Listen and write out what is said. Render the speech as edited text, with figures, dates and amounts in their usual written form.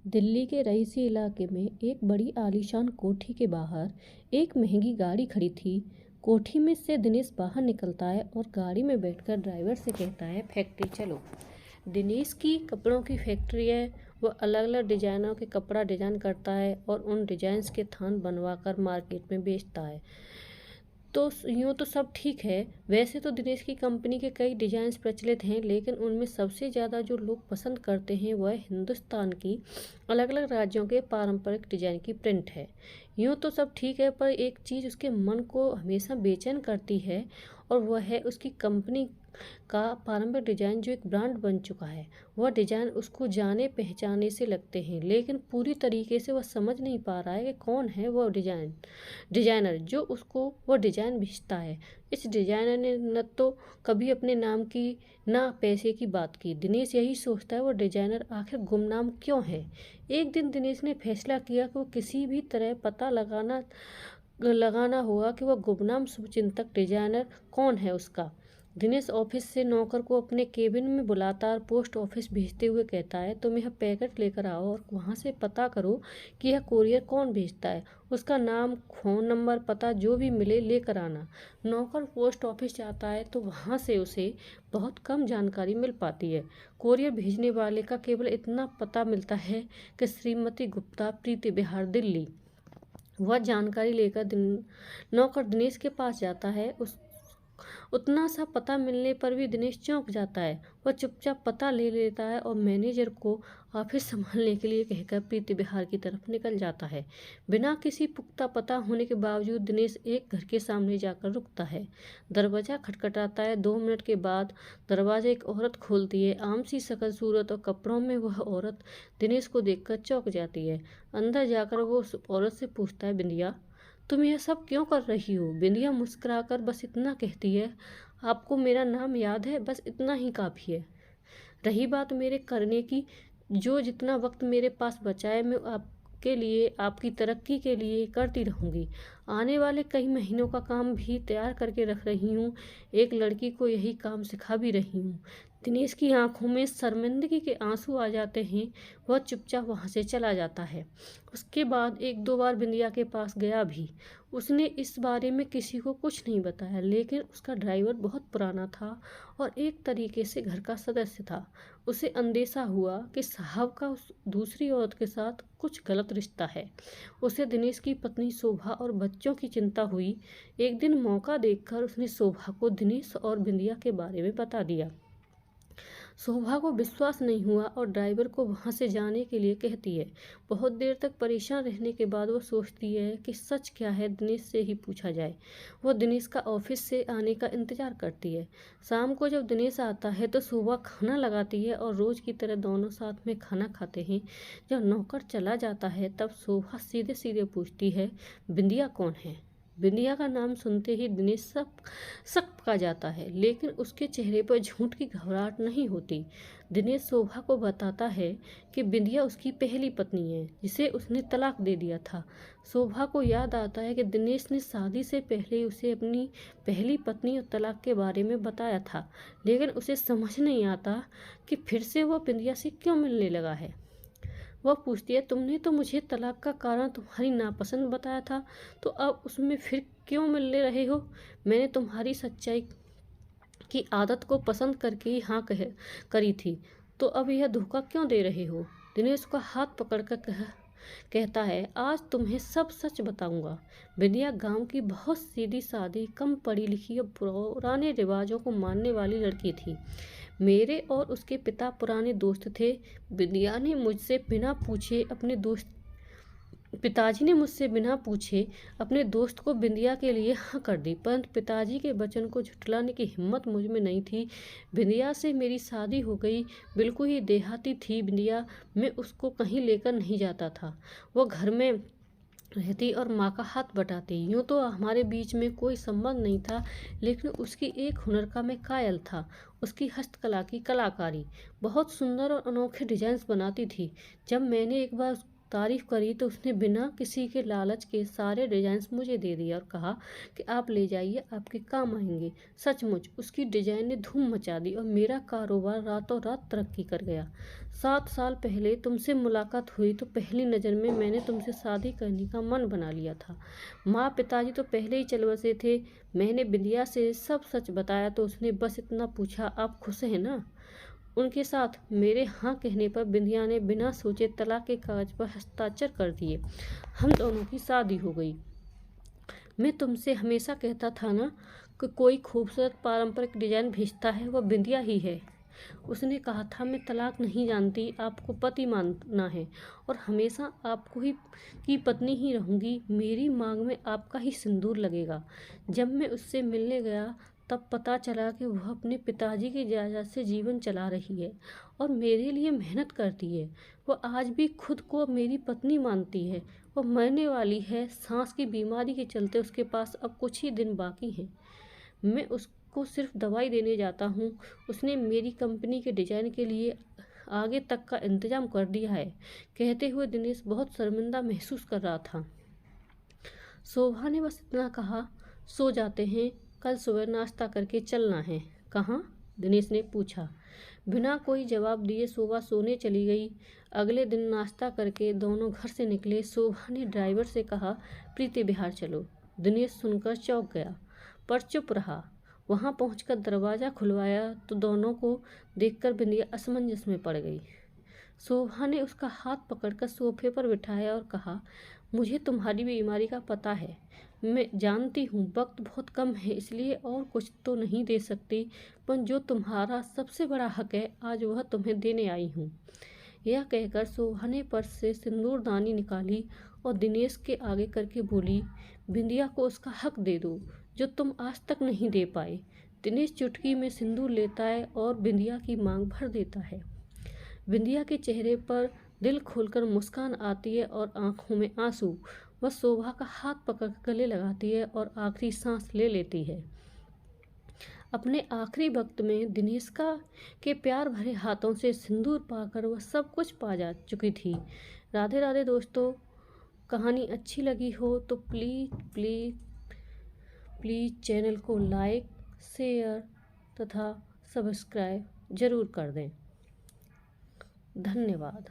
दिल्ली के रईसी इलाके में एक बड़ी आलीशान कोठी के बाहर एक महंगी गाड़ी खड़ी थी। कोठी में से दिनेश बाहर निकलता है और गाड़ी में बैठकर ड्राइवर से कहता है, फैक्ट्री चलो। दिनेश की कपड़ों की फैक्ट्री है। वो अलग अलग डिजाइनों के कपड़ा डिजाइन करता है और उन डिजाइन्स के थान बनवाकर मार्केट में बेचता है। तो यूँ तो सब ठीक है। वैसे तो दिनेश की कंपनी के कई डिजाइन्स प्रचलित हैं, लेकिन उनमें सबसे ज़्यादा जो लोग पसंद करते हैं वह हिंदुस्तान की अलग अलग राज्यों के पारंपरिक डिजाइन की प्रिंट है। यूँ तो सब ठीक है, पर एक चीज़ उसके मन को हमेशा बेचैन करती है और वह है उसकी कंपनी का पारंपरिक डिजाइन जो एक ब्रांड बन चुका है। वह डिजाइन उसको जाने पहचाने से लगते हैं, लेकिन पूरी तरीके से वह समझ नहीं पा रहा है कि कौन है वह डिजाइनर जो उसको वह डिजाइन भेजता है। इस डिजाइनर ने न तो कभी अपने नाम की ना पैसे की बात की। दिनेश यही सोचता है वह डिजाइनर आखिर गुमनाम क्यों है। एक दिन दिनेश ने फैसला किया कि वो किसी भी तरह पता लगाना होगा कि वह गुमनाम शुभचिंतक डिजाइनर कौन है उसका। दिनेश ऑफिस से नौकर को अपने केबिन में बुलाता और पोस्ट ऑफिस भेजते हुए कहता है, तुम यह पैकेट लेकर आओ और वहाँ से पता करो कि यह कोरियर कौन भेजता है। उसका नाम, फ़ोन नंबर, पता जो भी मिले लेकर आना। नौकर पोस्ट ऑफिस जाता है तो वहाँ से उसे बहुत कम जानकारी मिल पाती है। कोरियर भेजने वाले का केवल इतना पता मिलता है कि श्रीमती गुप्ता, प्रीति विहार, दिल्ली। वह जानकारी लेकर नौकर दिनेश के पास जाता है। उतना सा पता मिलने पर भी दिनेश चौंक जाता है। वह चुपचाप पता ले लेता है और मैनेजर को ऑफिस संभालने के लिए कहकर प्रीति विहार की तरफ निकल जाता है। बिना किसी पुख्ता पता होने के बावजूद दिनेश एक घर के सामने जाकर रुकता है। दरवाजा खटखटाता है। 2 मिनट के बाद दरवाजा एक औरत खोलती है। आम सी शकल सूरत और कपड़ों में वह औरत दिनेश को देखकर चौंक जाती है। अंदर जाकर वो उस औरत से पूछता है, बिंदिया, तुम यह सब क्यों कर रही हो। बिंदिया मुस्कुराकर बस इतना कहती है, आपको मेरा नाम याद है, बस इतना ही काफ़ी है। रही बात मेरे करने की, जो जितना वक्त मेरे पास बचा है मैं आपके लिए, आपकी तरक्की के लिए करती रहूँगी। आने वाले कई महीनों का काम भी तैयार करके रख रही हूँ। एक लड़की को यही काम सिखा भी रही हूँ। दिनेश की आंखों में शर्मिंदगी के आंसू आ जाते हैं। वह चुपचाप वहाँ से चला जाता है। उसके बाद 1-2 बार बिंदिया के पास गया भी। उसने इस बारे में किसी को कुछ नहीं बताया, लेकिन उसका ड्राइवर बहुत पुराना था और एक तरीके से घर का सदस्य था। उसे अंदेशा हुआ कि साहब का उस दूसरी औरत के साथ कुछ गलत रिश्ता है। उसे दिनेश की पत्नी शोभा और बच्चों की चिंता हुई। एक दिन मौका देखकर उसने शोभा को दिनेश और बिंदिया के बारे में बता दिया। शोभा को विश्वास नहीं हुआ और ड्राइवर को वहां से जाने के लिए कहती है। बहुत देर तक परेशान रहने के बाद वो सोचती है कि सच क्या है, दिनेश से ही पूछा जाए। वो दिनेश का ऑफिस से आने का इंतजार करती है। शाम को जब दिनेश आता है तो शोभा खाना लगाती है और रोज की तरह दोनों साथ में खाना खाते हैं। जब नौकर चला जाता है तब शोभा सीधे सीधे पूछती है, बिंदिया कौन है। बिंदिया का नाम सुनते ही दिनेश सक पका जाता है, लेकिन उसके चेहरे पर झूठ की घबराहट नहीं होती। दिनेश शोभा को बताता है कि बिंदिया उसकी पहली पत्नी है, जिसे उसने तलाक दे दिया था। शोभा को याद आता है कि दिनेश ने शादी से पहले उसे अपनी पहली पत्नी और तलाक के बारे में बताया था, लेकिन उसे समझ नहीं आता कि फिर से वह बिंदिया से क्यों मिलने लगा है। वह पूछती है, तुमने तो मुझे तलाक का कारण तुम्हारी नापसंद बताया था, तो अब उसमें फिर क्यों मिलने रहे हो। मैंने तुम्हारी सच्चाई की आदत को पसंद करके ही हाँ करी थी, तो अब यह धोखा क्यों दे रहे हो। दिनेश का हाथ पकड़कर कहता है, आज तुम्हें सब सच बताऊंगा। बिंदिया गांव की बहुत सीधी सादी, कम पढ़ी लिखी और पुराने रिवाजों को मानने वाली लड़की थी। मेरे और उसके पिता पुराने दोस्त थे। बिंदिया ने मुझसे बिना पूछे अपने दोस्त पिताजी ने मुझसे बिना पूछे अपने दोस्त को बिंदिया के लिए हाँ कर दी, परंतु पिताजी के वचन को झुठलाने की हिम्मत मुझ में नहीं थी। बिंदिया से मेरी शादी हो गई। बिल्कुल ही देहाती थी बिंदिया। मैं उसको कहीं लेकर नहीं जाता था। वो घर में रहती और माँ का हाथ बटाती। यूँ तो हमारे बीच में कोई संबंध नहीं था, लेकिन उसकी एक हुनर का मैं कायल था। उसकी हस्तकला की कलाकारी बहुत सुंदर और अनोखे डिजाइन बनाती थी। जब मैंने एक बार तारीफ़ करी तो उसने बिना किसी के लालच के सारे डिज़ाइंस मुझे दे दिए और कहा कि आप ले जाइए, आपके काम आएंगे। सचमुच उसकी डिज़ाइन ने धूम मचा दी और मेरा कारोबार रातों रात तरक्की कर गया। 7 साल पहले तुमसे मुलाकात हुई तो पहली नज़र में मैंने तुमसे शादी करने का मन बना लिया था। माँ पिताजी तो पहले ही चल बसे थे। मैंने बिंदिया से सब सच बताया तो उसने बस इतना पूछा, आप खुश हैं ना? उनके साथ मेरे हाँ कहने पर बिंदिया ने बिना सोचे तलाक के कागज पर हस्ताक्षर कर दिए। हम दोनों की शादी हो गई। मैं तुमसे हमेशा कहता था ना कि कोई खूबसूरत पारंपरिक डिजाइन भेजता है वह बिंदिया ही है। उसने कहा था, मैं तलाक नहीं जानती, आपको पति मानना है और हमेशा आपको ही की पत्नी ही रहूंगी। मेरी मांग में आपका ही सिंदूर लगेगा। जब मैं उससे मिलने गया तब पता चला कि वह अपने पिताजी की जायदाद से जीवन चला रही है और मेरे लिए मेहनत करती है। वह आज भी खुद को मेरी पत्नी मानती है। वह मरने वाली है। सांस की बीमारी के चलते उसके पास अब कुछ ही दिन बाकी हैं। मैं उसको सिर्फ दवाई देने जाता हूँ। उसने मेरी कंपनी के डिजाइन के लिए आगे तक का इंतजाम कर दिया है। कहते हुए दिनेश बहुत शर्मिंदा महसूस कर रहा था। शोभा ने बस इतना कहा, सो जाते हैं, कल सुबह नाश्ता करके चलना है। कहाँ? दिनेश ने पूछा। बिना कोई जवाब दिए शोभा सोने चली गई। अगले दिन नाश्ता करके दोनों घर से निकले। शोभा ने ड्राइवर से कहा, प्रीति विहार चलो। दिनेश सुनकर चौंक गया पर चुप रहा। वहां पहुंचकर दरवाज़ा खुलवाया तो दोनों को देखकर बिंदिया असमंजस में पड़ गई। शोभा ने उसका हाथ पकड़कर सोफे पर बिठाया और कहा, मुझे तुम्हारी बीमारी का पता है। मैं जानती हूँ वक्त बहुत कम है इसलिए और कुछ तो नहीं दे सकती, पर जो तुम्हारा सबसे बड़ा हक है आज वह तुम्हें देने आई हूँ। यह कहकर शोभा ने पर्स से सिंदूरदानी निकाली और दिनेश के आगे करके बोली, बिंदिया को उसका हक दे दो जो तुम आज तक नहीं दे पाए। दिनेश चुटकी में सिंदूर लेता है और बिंदिया की मांग भर देता है। बिंदिया के चेहरे पर दिल खोलकर मुस्कान आती है और आंखों में आंसू। वह शोभा का हाथ पकड़ गले लगाती है और आखिरी सांस ले लेती है। अपने आखिरी वक्त में दिनेश के प्यार भरे हाथों से सिंदूर पाकर वह सब कुछ पा जा चुकी थी। राधे राधे दोस्तों, कहानी अच्छी लगी हो तो प्लीज़ प्लीज़ प्लीज़ चैनल को लाइक, शेयर तथा सब्सक्राइब ज़रूर कर दें। धन्यवाद।